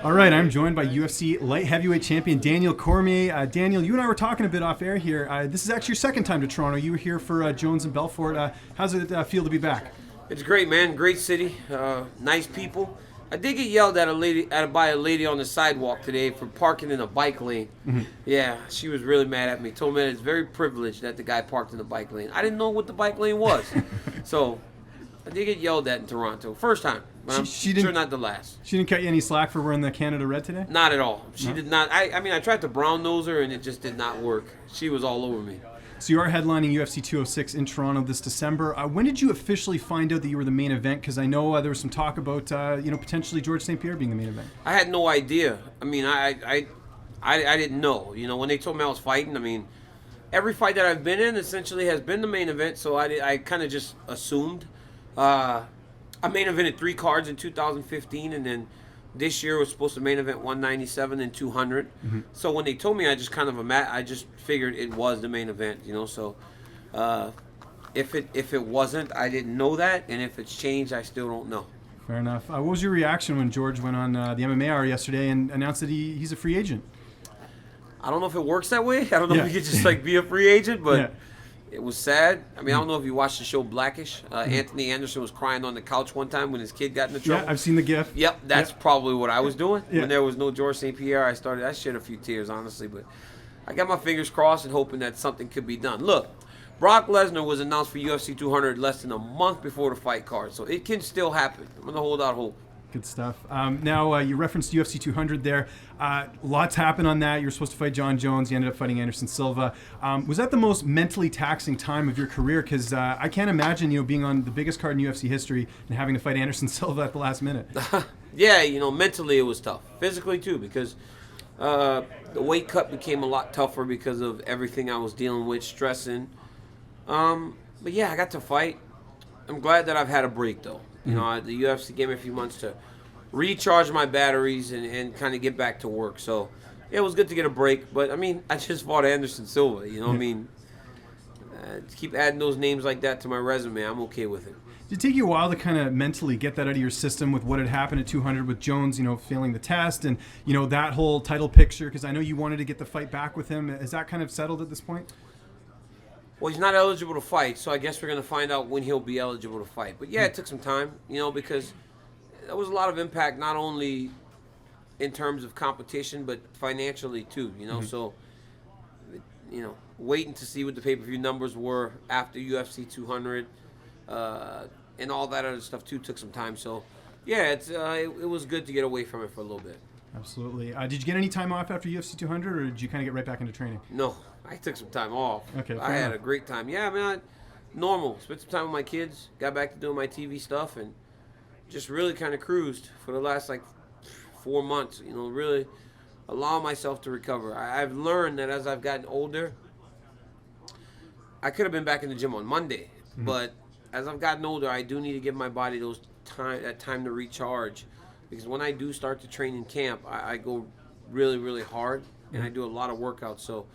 All right, I'm joined by UFC light heavyweight champion Daniel Cormier. Daniel, you and I were talking a bit off air here. This is actually your second time to Toronto. You were here for Jones and Belfort. How does it feel to be back? It's great, man. Great city, nice people. I did get yelled at by a lady on the sidewalk today for parking in a bike lane. Mm-hmm. Yeah, she was really mad at me. Told me that it's very privileged that the guy parked in the bike lane. I didn't know what the bike lane was, so I did get yelled at in Toronto. First time, but I'm sure not the last. She didn't cut you any slack for wearing the Canada red today? Not at all. She did not. I mean, I tried to brown nose her, and it just did not work. She was all over me. So you are headlining UFC 206 in Toronto this December. When did you officially find out that you were the main event? Because I know there was some talk about potentially George St. Pierre being the main event. I had no idea. I mean, I didn't know. You know, when they told me I was fighting, I mean, every fight that I've been in essentially has been the main event. So I kind of just assumed. I main evented 3 cards in 2015, and then this year was supposed to main event 197 and 200. Mm-hmm. So when they told me, I just kind of I just figured it was the main event, you know. So if it wasn't, I didn't know that, and if it's changed, I still don't know. Fair enough. What was your reaction when George went on the MMA Hour yesterday and announced that he's a free agent? I don't know if it works that way. I don't know if you could just be a free agent, but it was sad. I mean, I don't know if you watched the show Blackish. Anthony Anderson was crying on the couch one time when his kid got into trouble. Yeah, I've seen the GIF. Yep, that's probably what I was doing. When there was no George St. Pierre, I shed a few tears, honestly. But I got my fingers crossed and hoping that something could be done. Look, Brock Lesnar was announced for UFC 200 less than a month before the fight card, so it can still happen. I'm going to hold out hope. Good stuff. Now, you referenced UFC 200 there. Lots happened on that. You were supposed to fight John Jones. You ended up fighting Anderson Silva. Was that the most mentally taxing time of your career? Because I can't imagine, being on the biggest card in UFC history and having to fight Anderson Silva at the last minute. Yeah, mentally it was tough. Physically, too, because the weight cut became a lot tougher because of everything I was dealing with, stressing. But, yeah, I got to fight. I'm glad that I've had a break, though. The UFC gave me a few months to recharge my batteries and kind of get back to work. So, yeah, it was good to get a break. But, I mean, I just fought Anderson Silva, I mean, keep adding those names like that to my resume. I'm okay with it. Did it take you a while to kind of mentally get that out of your system with what had happened at 200 with Jones, failing the test and, that whole title picture? Because I know you wanted to get the fight back with him. Is that kind of settled at this point? Well, he's not eligible to fight, so I guess we're going to find out when he'll be eligible to fight. But, yeah, it took some time, because there was a lot of impact not only in terms of competition but financially too, So, waiting to see what the pay-per-view numbers were after UFC 200 and all that other stuff too took some time. So, yeah, it was good to get away from it for a little bit. Absolutely. Did you get any time off after UFC 200, or did you kind of get right back into training? No, I took some time off. Okay, I had a great time. Yeah, man, normal. Spent some time with my kids, got back to doing my TV stuff, and just really kind of cruised for the last, 4 months, really allow myself to recover. I've learned that as I've gotten older, I could have been back in the gym on Monday, but as I've gotten older, I do need to give my body that time to recharge. Because when I do start to train in camp, I go really, really hard, and I do a lot of workouts. So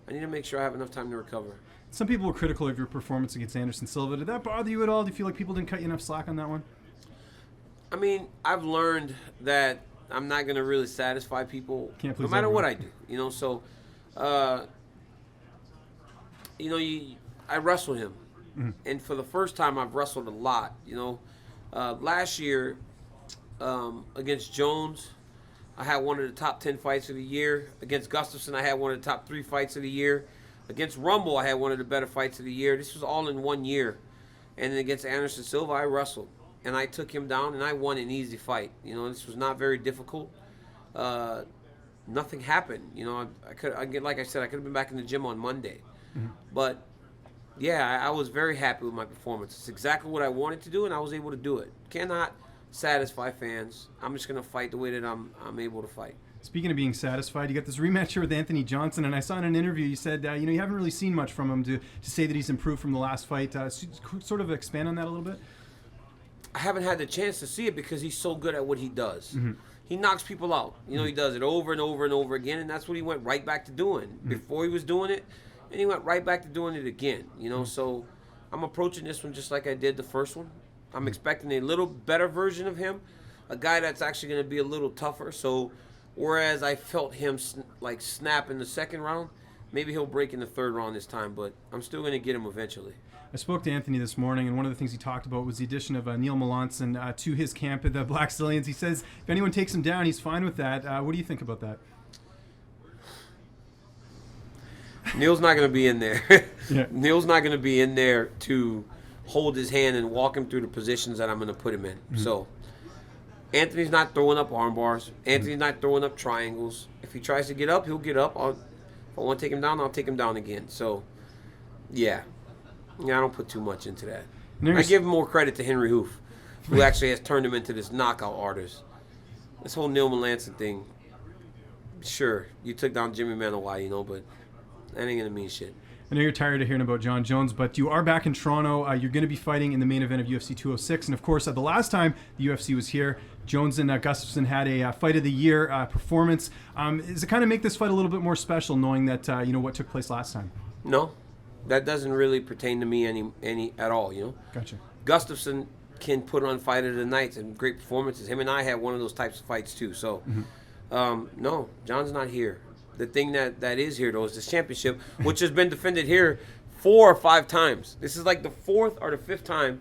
I need to make sure I have enough time to recover. Some people were critical of your performance against Anderson Silva. Did that bother you at all? Do you feel like people didn't cut you enough slack on that one? I mean, I've learned that I'm not going to really satisfy people no matter what I do. So, I wrestle him. And for the first time, I've wrestled a lot. Last year, against Jones, I had one of the top 10 fights of the year. Against Gustafsson, I had one of the top 3 fights of the year. Against Rumble, I had one of the better fights of the year. This was all in 1 year. And then against Anderson Silva, I wrestled. And I took him down, and I won an easy fight. This was not very difficult. Nothing happened. Like I said, I could have been back in the gym on Monday. But, yeah, I was very happy with my performance. It's exactly what I wanted to do, and I was able to do it. Cannot satisfy fans. I'm just going to fight the way that I'm able to fight. Speaking of being satisfied, you got this rematch here with Anthony Johnson, and I saw in an interview you said you haven't really seen much from him to say that he's improved from the last fight. Sort of expand on that a little bit? I haven't had the chance to see it because he's so good at what he does. He knocks people out. He does it over and over and over again, and that's what he went right back to doing. Before he was doing it, and he went right back to doing it again. So I'm approaching this one just like I did the first one. I'm expecting a little better version of him, a guy that's actually going to be a little tougher. So whereas I felt him snap in the second round, maybe he'll break in the third round this time. But I'm still going to get him eventually. I spoke to Anthony this morning, and one of the things he talked about was the addition of Neil Melanson to his camp at the Blackzilians. He says if anyone takes him down, he's fine with that. What do you think about that? Neil's not going to be in there. Yeah. Neil's not going to be in there to hold his hand and walk him through the positions that I'm going to put him in. Mm-hmm. So Anthony's not throwing up arm bars. Anthony's not throwing up triangles. If he tries to get up, he'll get up. If I want to take him down, I'll take him down again. So, yeah, I don't put too much into that. I give more credit to Henry Hoof, who actually has turned him into this knockout artist. This whole Neil Melanson thing, sure, you took down Jimmy Manuwa, but that ain't going to mean shit. I know you're tired of hearing about Jon Jones, but you are back in Toronto. You're going to be fighting in the main event of UFC 206. And, of course, the last time the UFC was here, Jones and Gustafsson had a Fight of the Year performance. Does it kind of make this fight a little bit more special knowing that, what took place last time? No. That doesn't really pertain to me any at all, Gotcha. Gustafsson can put on Fight of the Nights and great performances. Him and I had one of those types of fights, too. So, no, John's not here. The thing that is here, though, is this championship, which has been defended here 4 or 5 times. This is like the 4th or the 5th time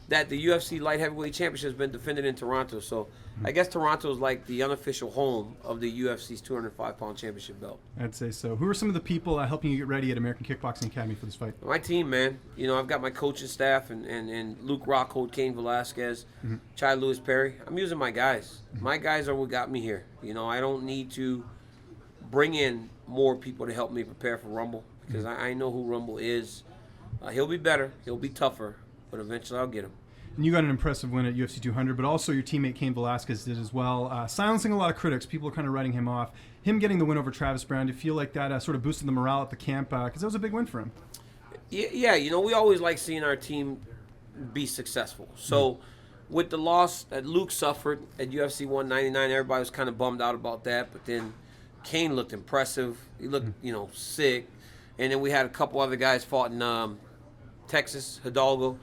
that the UFC Light Heavyweight Championship has been defended in Toronto. So I guess Toronto is like the unofficial home of the UFC's 205-pound championship belt. I'd say so. Who are some of the people helping you get ready at American Kickboxing Academy for this fight? My team, man. I've got my coaching staff and Luke Rockhold, Cain Velasquez, Chai Lewis Perry. I'm using my guys. My guys are what got me here. I don't need to bring in more people to help me prepare for Rumble because I know who Rumble is. He'll be better. He'll be tougher. But eventually I'll get him. And you got an impressive win at UFC 200, but also your teammate Cain Velasquez did as well, silencing a lot of critics. People are kind of writing him off. Him getting the win over Travis Brown, do you feel like that sort of boosted the morale at the camp? Because that was a big win for him. Yeah, we always like seeing our team be successful. So with the loss that Luke suffered at UFC 199, everybody was kind of bummed out about that. But then Cain looked impressive. He looked, sick. And then we had a couple other guys fought in Texas, Hidalgo.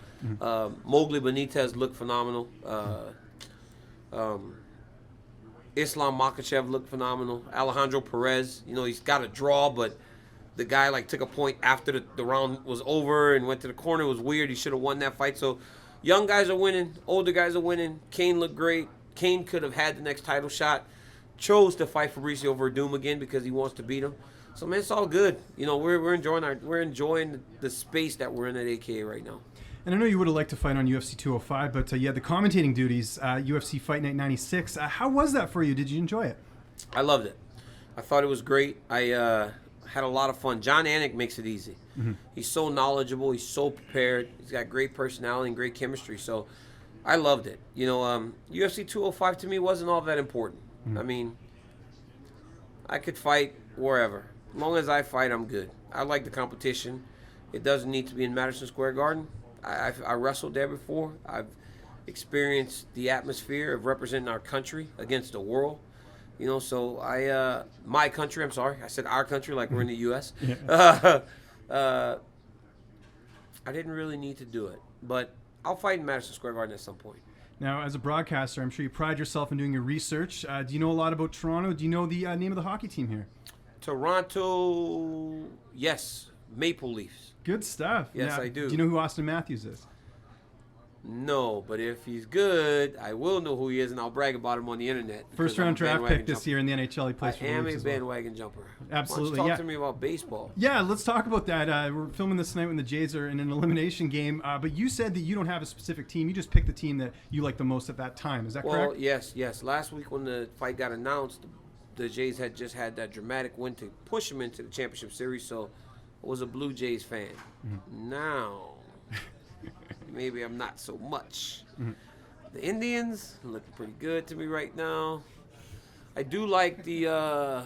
Mowgli Benitez looked phenomenal. Islam Makhachev looked phenomenal. Alejandro Perez, he's got a draw, but the guy took a point after the round was over and went to the corner. It was weird. He should have won that fight. So young guys are winning. Older guys are winning. Cain looked great. Cain could have had the next title shot. Chose to fight Fabricio Verdum again because he wants to beat him. So man, it's all good. We're enjoying the space that we're in at AKA right now. And I know you would have liked to fight on UFC 205, but you had the commentating duties, UFC Fight Night 96. How was that for you? Did you enjoy it? I loved it. I thought it was great. I had a lot of fun. John Anik makes it easy. He's so knowledgeable. He's so prepared. He's got great personality and great chemistry. So I loved it. UFC 205 to me wasn't all that important. I mean, I could fight wherever. As long as I fight, I'm good. I like the competition. It doesn't need to be in Madison Square Garden. I wrestled there before. I've experienced the atmosphere of representing our country against the world. So my country, I'm sorry. I said our country like we're in the U.S. I didn't really need to do it. But I'll fight in Madison Square Garden at some point. Now, as a broadcaster, I'm sure you pride yourself in doing your research. Do you know a lot about Toronto? Do you know the name of the hockey team here? Toronto, yes. Maple Leafs. Good stuff. Yes, now, I do. Do you know who Austin Matthews is? No, but if he's good, I will know who he is, and I'll brag about him on the internet. First round draft pick this year in the NHL. He plays for the Leafs as well. I am a bandwagon jumper. Absolutely. Why don't you talk to me about baseball? Yeah, let's talk about that. We're filming this tonight when the Jays are in an elimination game. But you said that you don't have a specific team. You just picked the team that you like the most at that time. Is that correct? Well, yes. Last week when the fight got announced, the Jays had just had that dramatic win to push them into the championship series. So I was a Blue Jays fan. Now, maybe I'm not so much. The Indians look pretty good to me right now. I do like the, I'm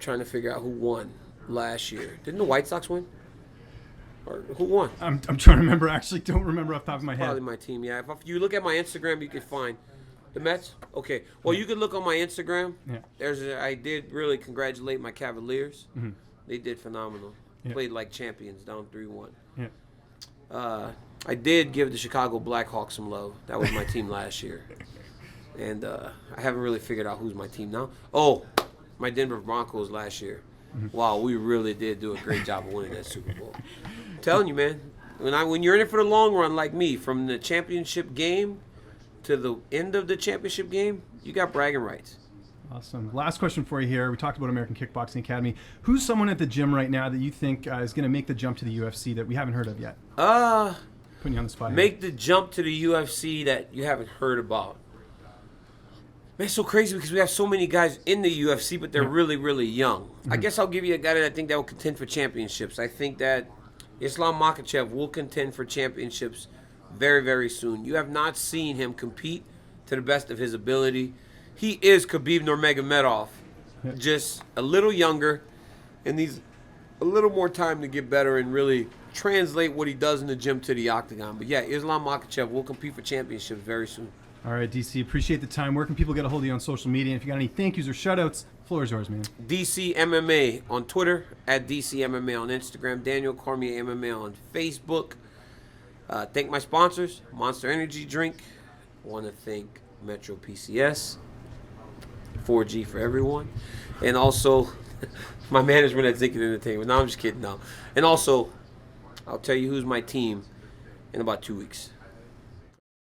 trying to figure out who won last year. Didn't the White Sox win? Or who won? I'm trying to remember. Actually, don't remember off the top of my head. Probably my team, yeah. If you look at my Instagram, you can find the Mets. Okay. Well, you can look on my Instagram. Yeah. I did really congratulate my Cavaliers. Mm-hmm. They did phenomenal. Yeah. Played like champions, down 3-1. Yeah. I did give the Chicago Blackhawks some love. That was my team last year. And I haven't really figured out who's my team now. Oh, my Denver Broncos last year. Wow, we really did do a great job of winning that Super Bowl. I'm telling you, man, when you're in it for the long run like me, from the championship game to the end of the championship game, you got bragging rights. Awesome. Last question for you here. We talked about American Kickboxing Academy. Who's someone at the gym right now that you think is going to make the jump to the UFC that we haven't heard of yet? Putting you on the spot. Make the jump to the UFC that you haven't heard about. Man, it's so crazy because we have so many guys in the UFC, but they're really, really young. I guess I'll give you a guy that I think that will contend for championships. I think that Islam Makhachev will contend for championships very, very soon. You have not seen him compete to the best of his ability. He is Khabib Nurmagomedov, just a little younger, and needs a little more time to get better and really translate what he does in the gym to the octagon. But yeah, Islam Makhachev will compete for championships very soon. All right, DC, appreciate the time. Where can people get a hold of you on social media? And if you got any thank yous or shout-outs, the floor is yours, man. DC MMA on Twitter, at DC MMA on Instagram, Daniel Cormier MMA on Facebook. Thank my sponsors, Monster Energy Drink. I want to thank Metro PCS, 4G for everyone, and also my management at Zicket Entertainment. No, I'm just kidding, no. And also, I'll tell you who's my team in about 2 weeks.